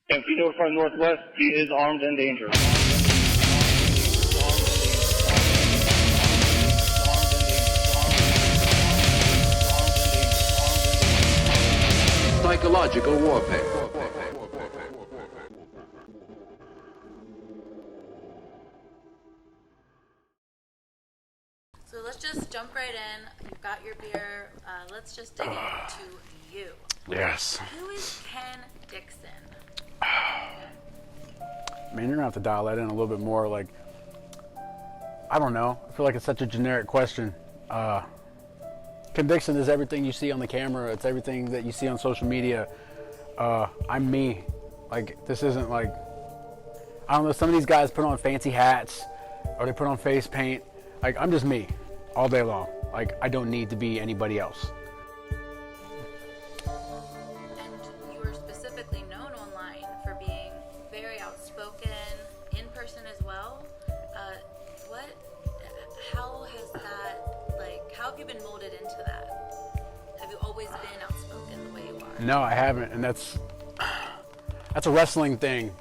If you know from Northwest, he is armed and dangerous. Psychological warfare. So let's just jump right in. You've got your beer. Let's just dig into you. Yes. Who is Ken Dixon? Man, you're gonna have to dial that in a little bit more. Like, I don't know. I feel like it's such a generic question. Ken Dixon is everything you see on the camera. It's everything that you see on social media. I'm me. Like, this isn't like, I don't know, some of these guys put on fancy hats or they put on face paint. Like, I'm just me all day long. Like, I don't need to be anybody else. And you are specifically known online for being very outspoken, in person as well. How has that, like, how have you been molded into that? Have you always been outspoken the way you are? No, I haven't, and that's a wrestling thing.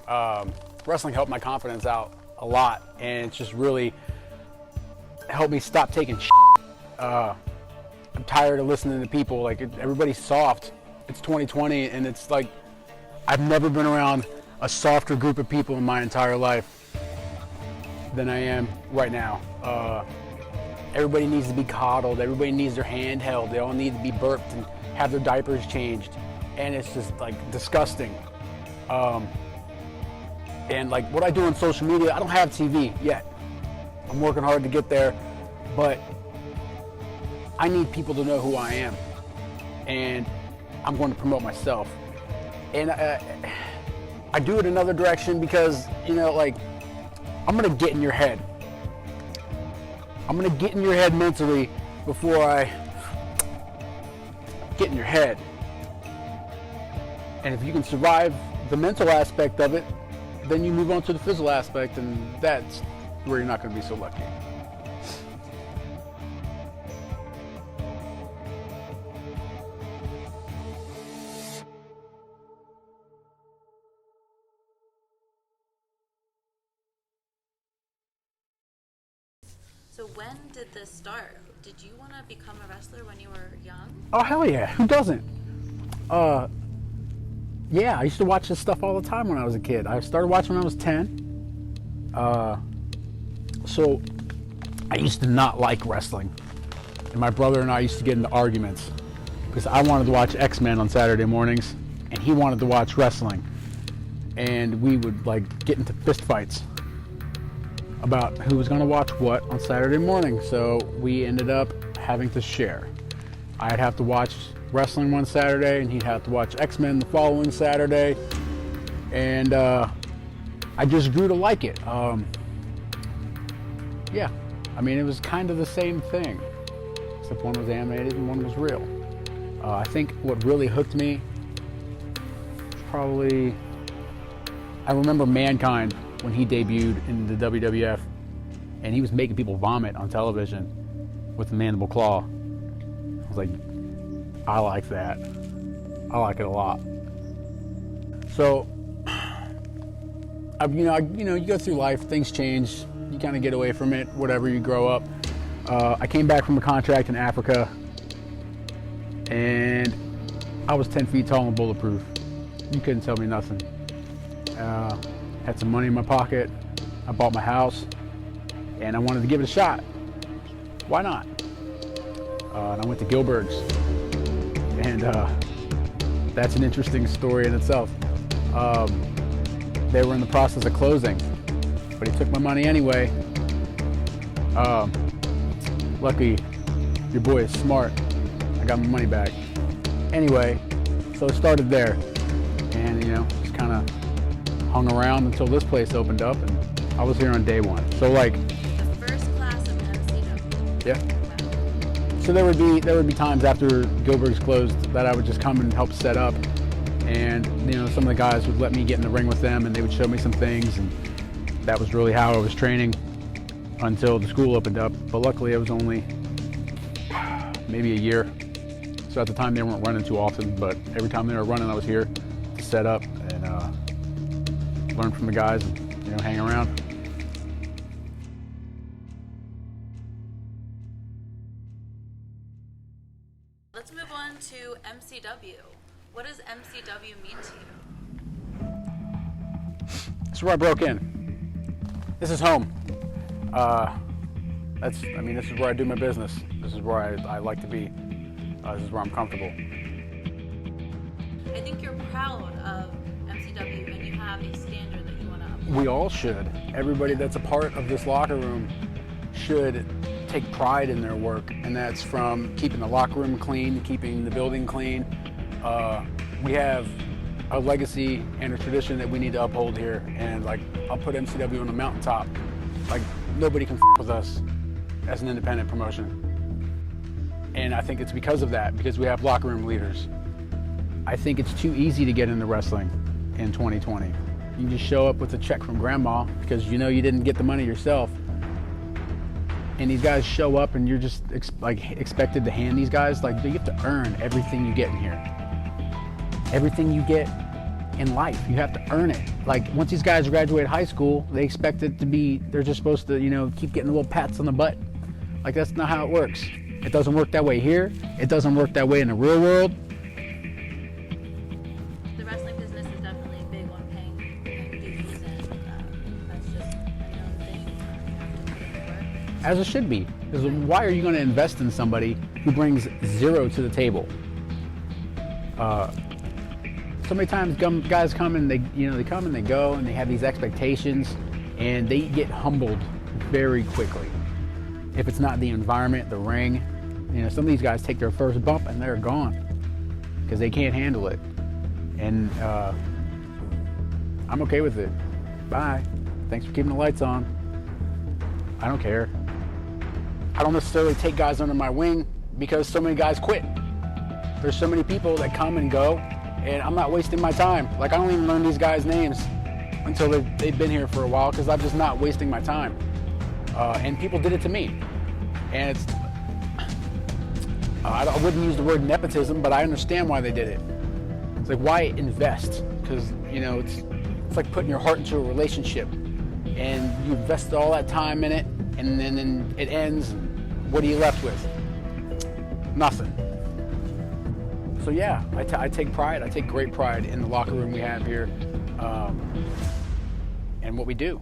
Wrestling helped my confidence out a lot, and it's just really helped me stop taking shit. I'm tired of listening to people. Like, everybody's soft. It's 2020, and it's like, I've never been around a softer group of people in my entire life than I am right now. Everybody needs to be coddled. Everybody needs their hand held. They all need to be burped and have their diapers changed. And it's just like disgusting. And like what I do on social media, I don't have TV yet. I'm working hard to get there, but I need people to know who I am. And I'm going to promote myself. And I do it another direction because, you know, like, I'm going to get in your head. I'm going to get in your head mentally before I get in your head. And if you can survive the mental aspect of it, then you move on to the physical aspect, and that's where you're not going to be so lucky. So when did this start? Did you want to become a wrestler when you were young? Oh, hell yeah. Who doesn't? Yeah, I used to watch this stuff all the time when I was a kid. I started watching when I was 10. So I used to not like wrestling. And my brother and I used to get into arguments because I wanted to watch X-Men on Saturday mornings and he wanted to watch wrestling. And we would like get into fist fights about who was going to watch what on Saturday morning. So we ended up having to share. I'd have to watch wrestling one Saturday and he'd have to watch X-Men the following Saturday. And I just grew to like it. Yeah, I mean, it was kind of the same thing, except one was animated and one was real. I think what really hooked me was probably, I remember Mankind when he debuted in the WWF, and he was making people vomit on television with the mandible claw. I was like, I like that. I like it a lot. So, you go through life, things change, you kind of get away from it, whatever, you grow up. I came back from a contract in Africa, and I was 10 feet tall and bulletproof. You couldn't tell me nothing. Had some money in my pocket, I bought my house, and I wanted to give it a shot. Why not? And I went to Gilbert's, and that's an interesting story in itself. They were in the process of closing, but he took my money anyway. Lucky, your boy is smart. I got my money back. Anyway, so it started there, and just kind of hung around until this place opened up, and I was here on day one. So like The first class of MCW. Yeah. So there would be times after Gilbert's closed that I would just come and help set up, and some of the guys would let me get in the ring with them, and they would show me some things, and that was really how I was training until the school opened up. But luckily, it was only maybe a year. So at the time, they weren't running too often, but every time they were running, I was here to set up, and learn from the guys, and, you know, hang around. Let's move on to MCW. What does MCW mean to you? This is where I broke in. This is home. This is where I do my business. This is where I like to be. This is where I'm comfortable. I think you're proud of MCW and you have a standard that you want to uphold. We all should. Everybody that's a part of this locker room should take pride in their work, and that's from keeping the locker room clean, keeping the building clean. We have a legacy and a tradition that we need to uphold here, and like, I'll put MCW on the mountaintop. Like, nobody can with us as an independent promotion. And I think it's because of that, because we have locker room leaders. I think it's too easy to get into wrestling in 2020. You can just show up with a check from grandma because you know you didn't get the money yourself. And these guys show up and you're just expected to hand these guys, like, you have to earn everything you get in here. Everything you get in life, you have to earn it. Like, once these guys graduate high school, they expect it to be, they're just supposed to, you know, keep getting little pats on the butt. Like, that's not how it works. It doesn't work that way here. It doesn't work that way in the real world. The wrestling business is definitely big on paying dues, and that's just, you know, the thing. You have to put in the work. As it should be. Because why are you going to invest in somebody who brings zero to the table? So many times guys come and they come and they go and they have these expectations and they get humbled very quickly. If it's not the environment, the ring, you know, some of these guys take their first bump and they're gone because they can't handle it. And I'm okay with it. Bye. Thanks for keeping the lights on. I don't care. I don't necessarily take guys under my wing because so many guys quit. There's so many people that come and go, and I'm not wasting my time. Like, I don't even learn these guys' names until they've been here for a while because I'm just not wasting my time. And people did it to me. And it's, I wouldn't use the word nepotism, but I understand why they did it. It's like, why invest? Because, you know, it's like putting your heart into a relationship and you invest all that time in it, and then it ends, and what are you left with? Nothing. So yeah, I take pride. I take great pride in the locker room we have here, and what we do.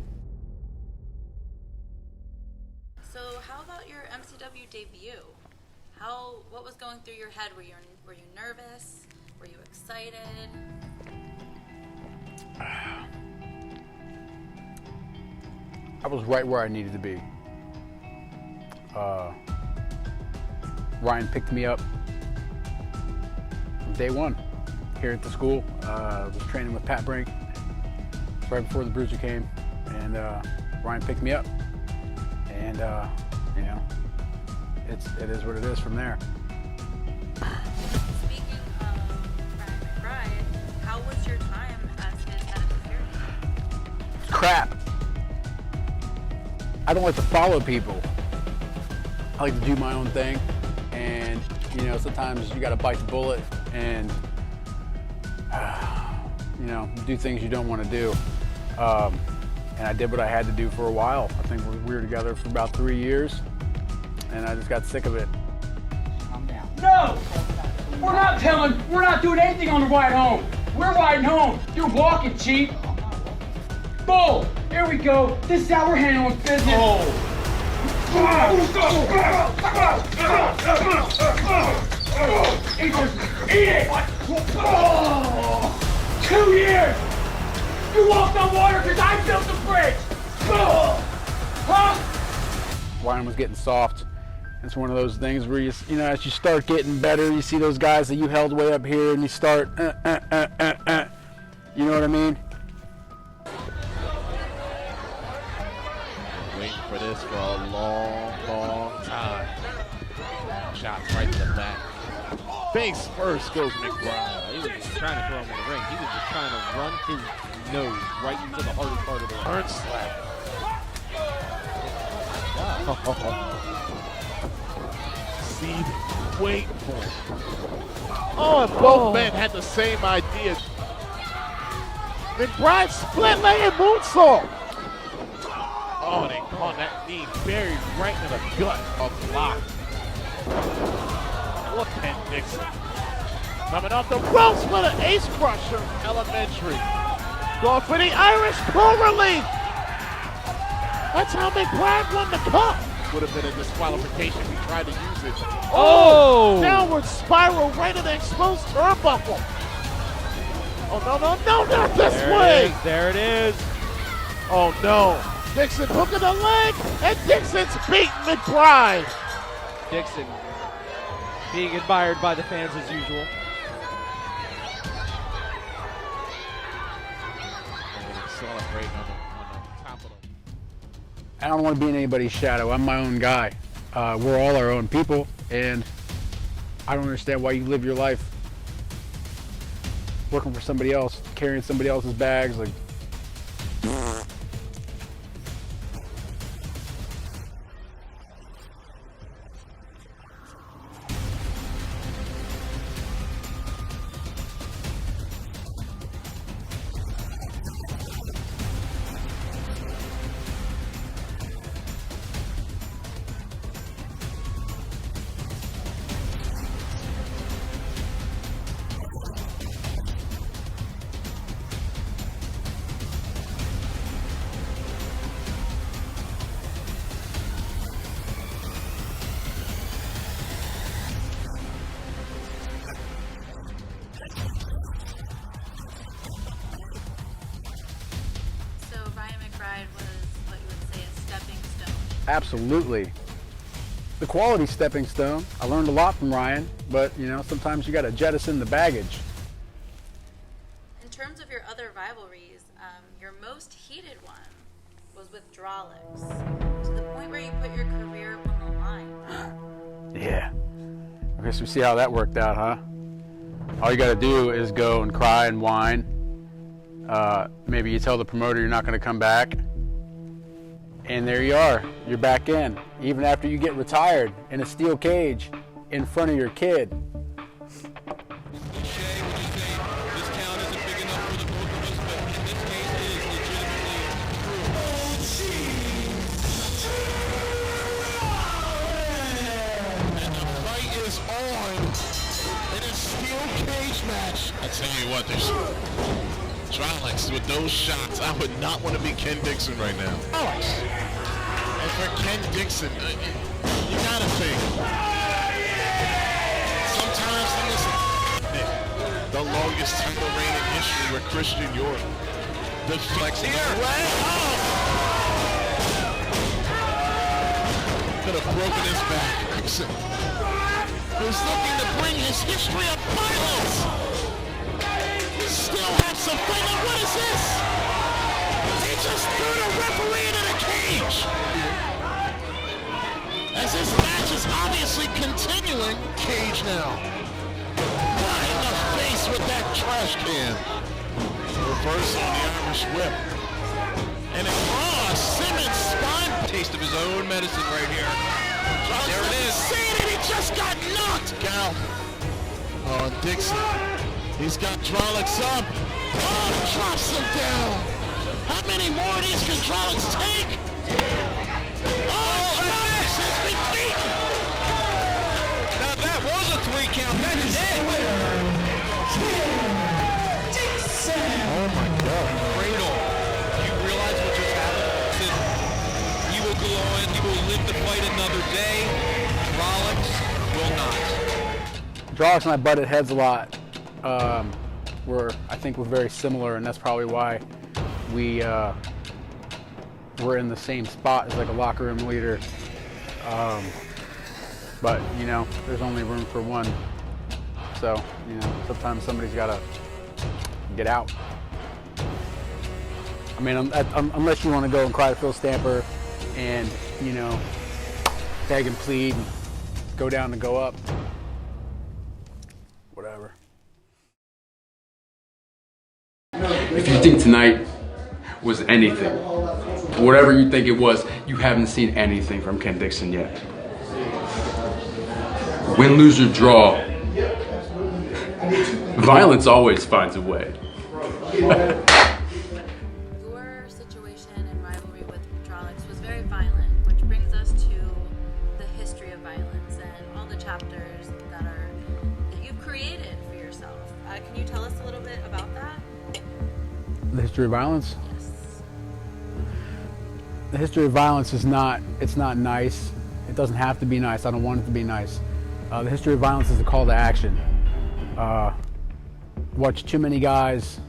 So how about your MCW debut? What was going through your head? Were you nervous? Were you excited? I was right where I needed to be. Ryan picked me up from day one here at the school. Was training with Pat Brink right before the Bruiser came, and Ryan picked me up, and you know, it is what it is from there. Speaking of Ryan McBride, how was your time as his head of security? Crap. I don't like to follow people. I like to do my own thing, and you know, sometimes you got to bite the bullet and you know, do things you don't want to do. And I did what I had to do for a while. I think we were together for about 3 years, and I just got sick of it. Calm down. No! We're not doing anything on the ride home. We're riding home. You're walking, Chief. Bull! Here we go. This is how we're handling business. Oh. Eat it! 2 years! You walked on water because I built the bridge! Huh? Ryan was getting soft. It's one of those things where you know, as you start getting better, you see those guys that you held way up here and you start, you know what I mean? Waiting for this for a long, long time. Shots right to the back. Face first goes McBride. He was just trying to throw him in the ring. He was just trying to run his nose right into the hardest part of the ring. Turn slap. See, wait for it. Oh, and both men had the same idea. McBride split leg and moonsault. Oh, they caught that knee buried right in the gut of block. Look, Ken Dixon. Coming off the ropes with an ace crusher. Elementary. Going for the Irish pull relief. That's how McBride won the cup. Would have been a disqualification if he tried to use it. Oh! Downward spiral right in the exposed turnbuckle. Oh, no, not this way. There it is. Oh, no. Dixon hooking the leg, and Dixon's beating McBride. Dixon being admired by the fans as usual. Celebrating on the top of them. I don't want to be in anybody's shadow. I'm my own guy. We're all our own people, and I don't understand why you live your life working for somebody else, carrying somebody else's bags. Like, absolutely. The quality stepping stone. I learned a lot from Ryan, but you know, sometimes you got to jettison the baggage. In terms of your other rivalries, your most heated one was with Drolix, to the point where you put your career on the line. Yeah. I guess we see how that worked out, huh? All you got to do is go and cry and whine. Maybe you tell the promoter you're not going to come back. And there you are. You're back in. Even after you get retired in a steel cage in front of your kid. I tell you what, there's Drolix with those shots. I would not want to be Ken Dixon right now. And for Ken Dixon, you gotta think. Sometimes, listen, the longest title reign in history with Christian York. The flex here. Could have broken his back. Dixon is looking to bring his history of violence. Still have some fun. What is this? He just threw the referee into the cage. As this match is obviously continuing. Cage now. Right in the face with that trash can. Reverse on the Irish whip. And it Simmons spine. Taste of his own medicine right here. There it is. He just got knocked out. Oh, Dixon. He's got Drolix up. Oh, drops him down. How many more of these can Drolix take? Oh, Drolix has been beaten. Now that was a 3 count. That is it. Oh my God. Cradle. Do you realize what just happened? He will go on. He will live to fight another day. Drolix will not. Drolix and I butted heads a lot. I think we're very similar, and that's probably why we're in the same spot as like a locker room leader. But you know, there's only room for one. So you know, sometimes somebody's got to get out. I mean, unless you want to go and cry to Phil Stamper, and you know, beg and plead, and go down and go up. Whatever. If you think tonight was anything, whatever you think it was, you haven't seen anything from Ken Dixon yet. Win, lose, or draw, violence always finds a way. created for yourself. Can you tell us a little bit about that? The history of violence? Yes. The history of violence is not, it's not nice. It doesn't have to be nice. I don't want it to be nice. The history of violence is a call to action. Watch too many guys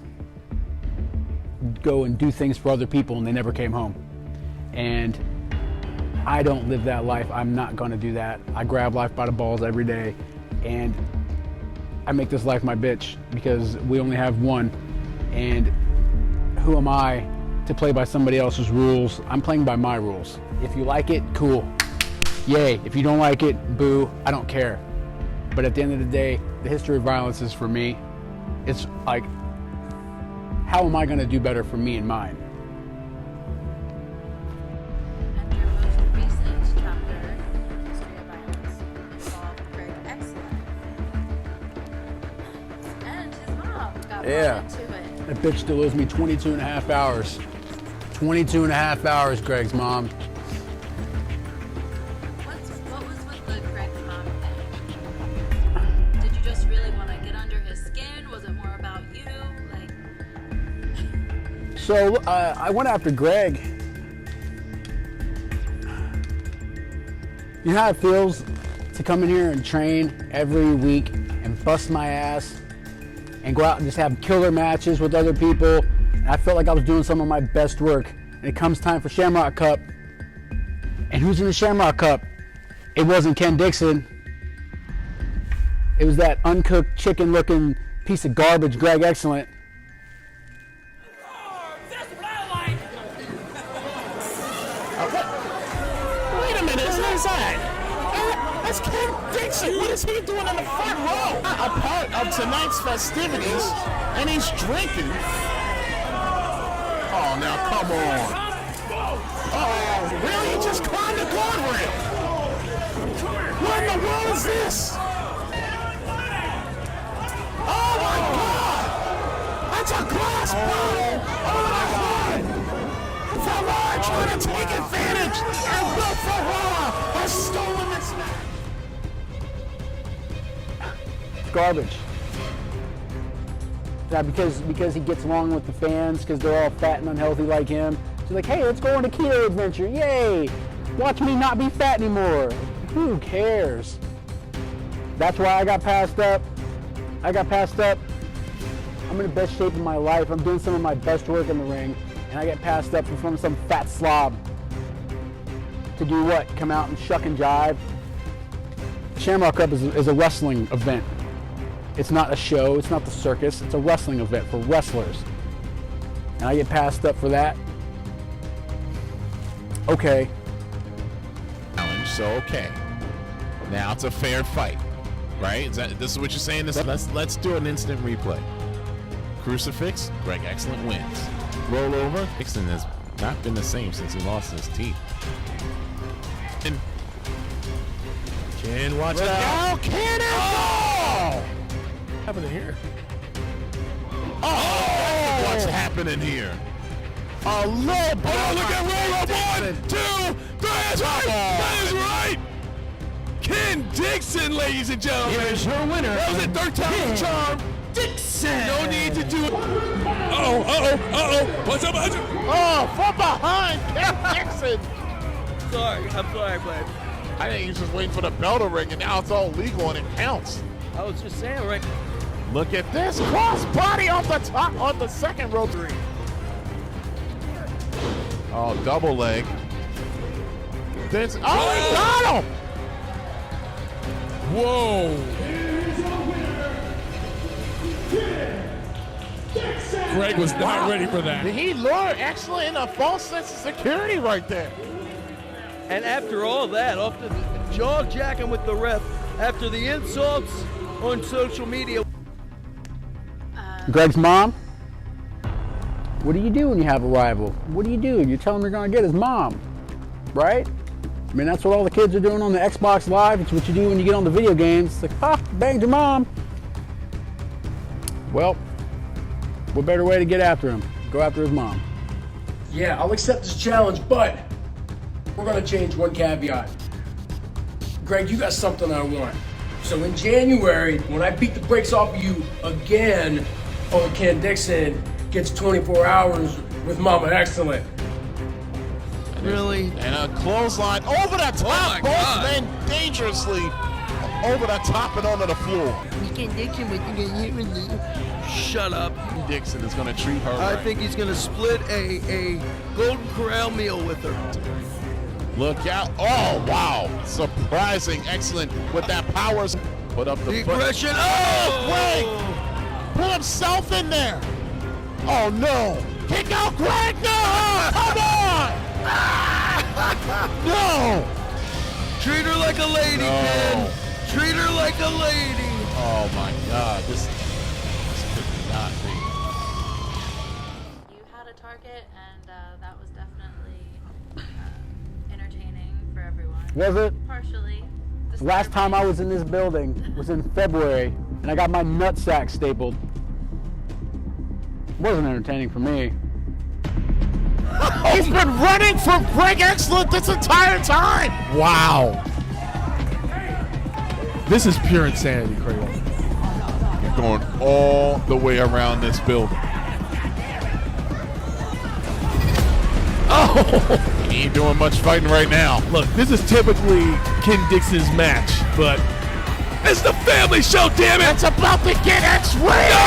go and do things for other people and they never came home. And I don't live that life. I'm not gonna do that. I grab life by the balls every day and I make this life my bitch because we only have one. And who am I to play by somebody else's rules? I'm playing by my rules. If you like it, cool. Yay. If you don't like it, boo. I don't care. But at the end of the day, the history of violence is for me. It's like, how am I going to do better for me and mine? And your most recent chapter, History of Violence, involved Greg Excellent. And his mom got Yeah. brought into it. That bitch still owes me 22 and a half hours. 22 and a half hours, Greg's mom. What was with the Greg's mom thing? Did you just really want to get under his skin? Was it more about you? Like, So I went after Greg. You know how it feels to come in here and train every week and bust my ass and go out and just have killer matches with other people. And I felt like I was doing some of my best work. And it comes time for Shamrock Cup. And who's in the Shamrock Cup? It wasn't Ken Dixon. It was that uncooked chicken looking piece of garbage, Greg Excellent. Wait a minute, who's that? That's Ken Dixon. What is he doing in the front row? A part of tonight's festivities, and he's drinking. Oh, now come on. Oh, really? He just climbed the guardrail. What in the world is this? Oh my God! That's a glass bottle! Oh my God! Ferrara trying to take advantage, and Will Ferrara has stolen this match. Garbage. Now because he gets along with the fans, because they're all fat and unhealthy like him. She's like, hey, let's go on a keto adventure. Yay! Watch me not be fat anymore. Who cares? That's why I got passed up. I'm in the best shape of my life. I'm doing some of my best work in the ring, and I get passed up from some fat slob. To do what? Come out and shuck and jive? Shamrock Cup is a wrestling event. It's not a show, it's not the circus, it's a wrestling event for wrestlers. And I get passed up for that? Okay. Challenge, so okay. Now it's a fair fight, right? This is what you're saying? Let's do an instant replay. Crucifix, Greg Excellent wins. Roll over, Dixon has not been the same since he lost his teeth. And Ken, watch out! Ken! Oh! What's happening here? Oh! What's happening here? A low blow. Oh, look at roll up. 1, 2, 3. That's right. That is right. Ken Dixon, ladies and gentlemen. Here's your winner. That was a third time the charm. Dixon. No need to do it. Uh-oh. What's up? Oh, from behind, Ken Dixon. I'm sorry, bud. I think he's just waiting for the bell to ring, and now it's all legal and it counts. I was just saying, right? Look at this cross body off the top on the second row 3. Oh, double leg. This, oh, he got him! Whoa! Greg was not ready for that. He lured Excellent in a false sense of security right there. And after all that, after the jaw jacking with the ref, after the insults on social media. Greg's mom? What do you do when you have a rival? What do? You tell him you're going to get his mom, right? I mean, that's what all the kids are doing on the Xbox Live. It's what you do when you get on the video games. It's like, ha, banged your mom. Well, what better way to get after him? Go after his mom. Yeah, I'll accept this challenge, but we're going to change one caveat. Greg, you got something I want. So in January, when I beat the brakes off of you again, old Ken Dixon gets 24 hours with Mama Excellent. Really? And a clothesline over the top, both men dangerously over the top and onto the floor. Shut up. Dixon is going to treat her I right. think he's going to split a Golden Corral meal with her. Look out. Oh, wow. Surprising. Excellent with that power. Put up the foot. Aggression. Oh, Greg. Put himself in there. Oh, no. Kick out Greg. No. Come on. No. Treat her like a lady, Ken. Treat her like a lady. Oh, my God. This could not be. You had a target, and that was definitely entertaining for everyone. Was it? Partially. Last time I was in this building was in February, and I got my nutsack stapled. It wasn't entertaining for me. He's been running from Greg Excellent this entire time. Wow. This is pure insanity, Cradle. You're going all the way around this building. Oh! He ain't doing much fighting right now. Look, this is typically Ken Dixon's match, but it's the family show, damn it! It's about to get X-rated. No!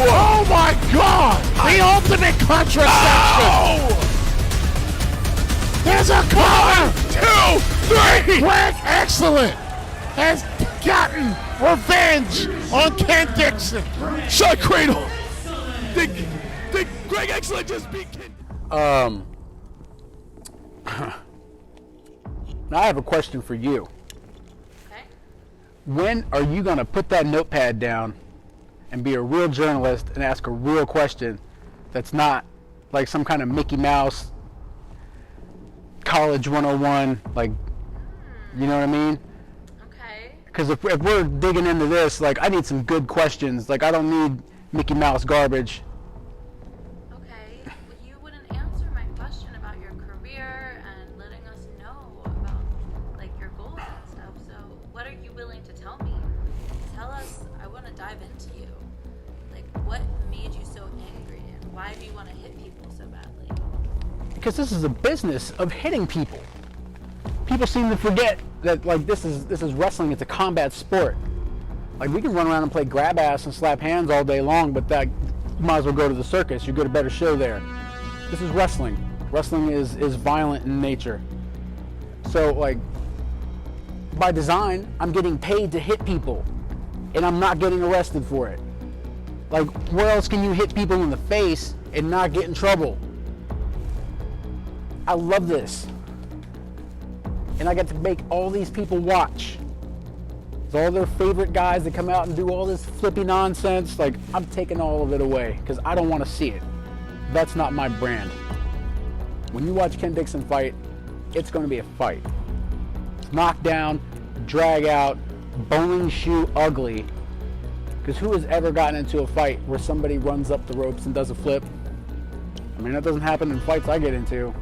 Oh my God! The ultimate contraception. Oh! There's a cover. 1, 2, 3! Greg Excellent has gotten revenge on Ken Dixon. Shut Cradle! Did Greg Excellent just beat Ken? Now I have a question for you. Okay. When are you going to put that notepad down and be a real journalist and ask a real question that's not like some kind of Mickey Mouse College 101, like, you know what I mean? Okay. Because if we're digging into this, like, I need some good questions. Like, I don't need Mickey Mouse garbage. Okay. Well, you wouldn't answer my question about your career and letting us know about, like, your goals and stuff. So what are you willing to tell me? Tell us. I want to dive into you. Like, what made you so angry, and why do you want to hit people so badly? Because this is a business of hitting people. People seem to forget that, like, this is wrestling. It's a combat sport. Like, we can run around and play grab ass and slap hands all day long, but that you might as well go to the circus. You get a better show there. This is wrestling. Wrestling is violent in nature. So, like, by design, I'm getting paid to hit people, and I'm not getting arrested for it. Like, where else can you hit people in the face and not get in trouble? I love this. And I get to make all these people watch. It's all their favorite guys that come out and do all this flippy nonsense. Like, I'm taking all of it away because I don't want to see it. That's not my brand. When you watch Ken Dixon fight, it's going to be a fight. It's knockdown, drag out, bowling shoe ugly. Because who has ever gotten into a fight where somebody runs up the ropes and does a flip? I mean, that doesn't happen in fights I get into.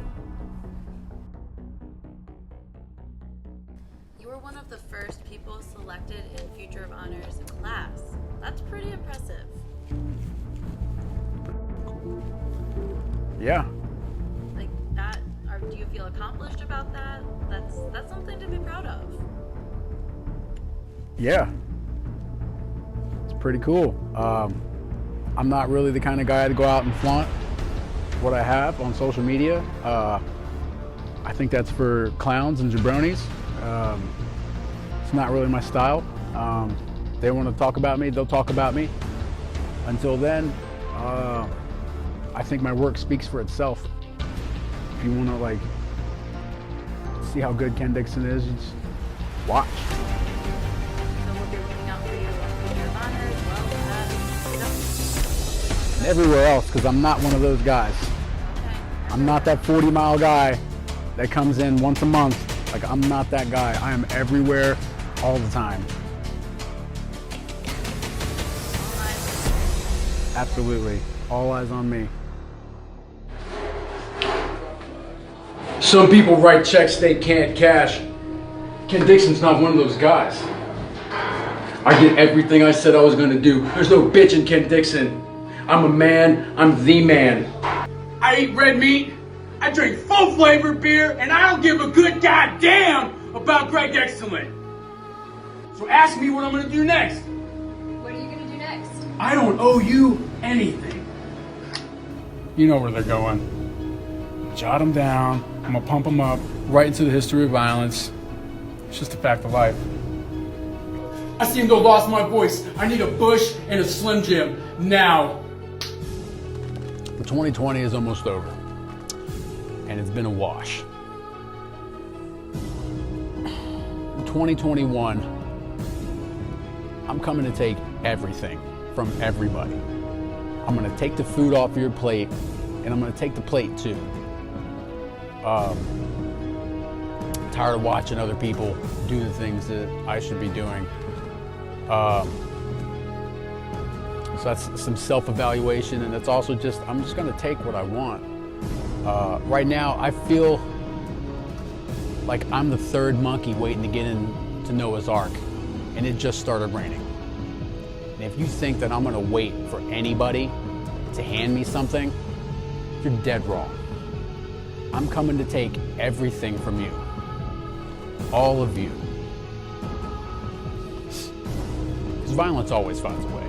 You were one of the first people selected in Future of Honor's class. That's pretty impressive. Yeah. Like that, do you feel accomplished about that? That's something to be proud of. Yeah. It's pretty cool. I'm not really the kind of guy to go out and flaunt what I have on social media. I think that's for clowns and jabronis. It's not really my style. They want to talk about me, they'll talk about me. Until then, I think my work speaks for itself. If you want to, like, see how good Ken Dixon is, just watch. So we'll be looking out for you on Future of Honor as well as And everywhere else, because I'm not one of those guys. Okay. I'm not that 40-mile guy that comes in once a month. Like, I'm not that guy. I am everywhere all the time. Absolutely. All eyes on me. Some people write checks they can't cash. Ken Dixon's not one of those guys. I did everything I said I was gonna do. There's no bitch in Ken Dixon. I'm a man, I'm the man. I eat red meat, I drink full flavor beer, and I don't give a good goddamn about Greg Excellent. So ask me what I'm gonna do next. What are you gonna do next? I don't owe you anything. You know where they're going. Jot them down. I'm gonna pump them up right into the history of violence. It's just a fact of life. I seem to have lost my voice. I need a Bush and a Slim Jim now. 2020 is almost over, and it's been a wash. In 2021, I'm coming to take everything from everybody. I'm gonna take the food off your plate, and I'm gonna take the plate too. Tired of watching other people do the things that I should be doing. So that's some self-evaluation, and it's also just, I'm just gonna take what I want. Right now, I feel like I'm the third monkey waiting to get into Noah's Ark, and it just started raining. And if you think that I'm gonna wait for anybody to hand me something, you're dead wrong. I'm coming to take everything from you. All of you. Because violence always finds a way.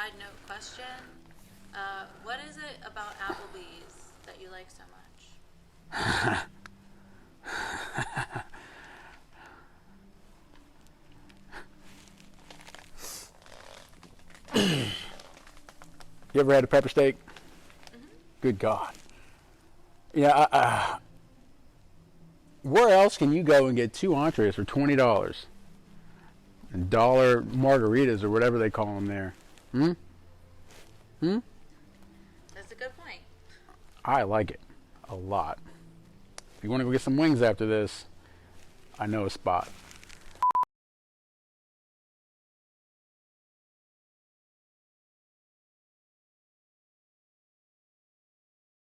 side note question. What is it about Applebee's that you like so much? You ever had a pepper steak? Good God. Yeah, where else can you go and get 2 entrees for $20? And dollar margaritas or whatever they call them there. That's a good point. I like it a lot. If you want to go get some wings after this, I know a spot.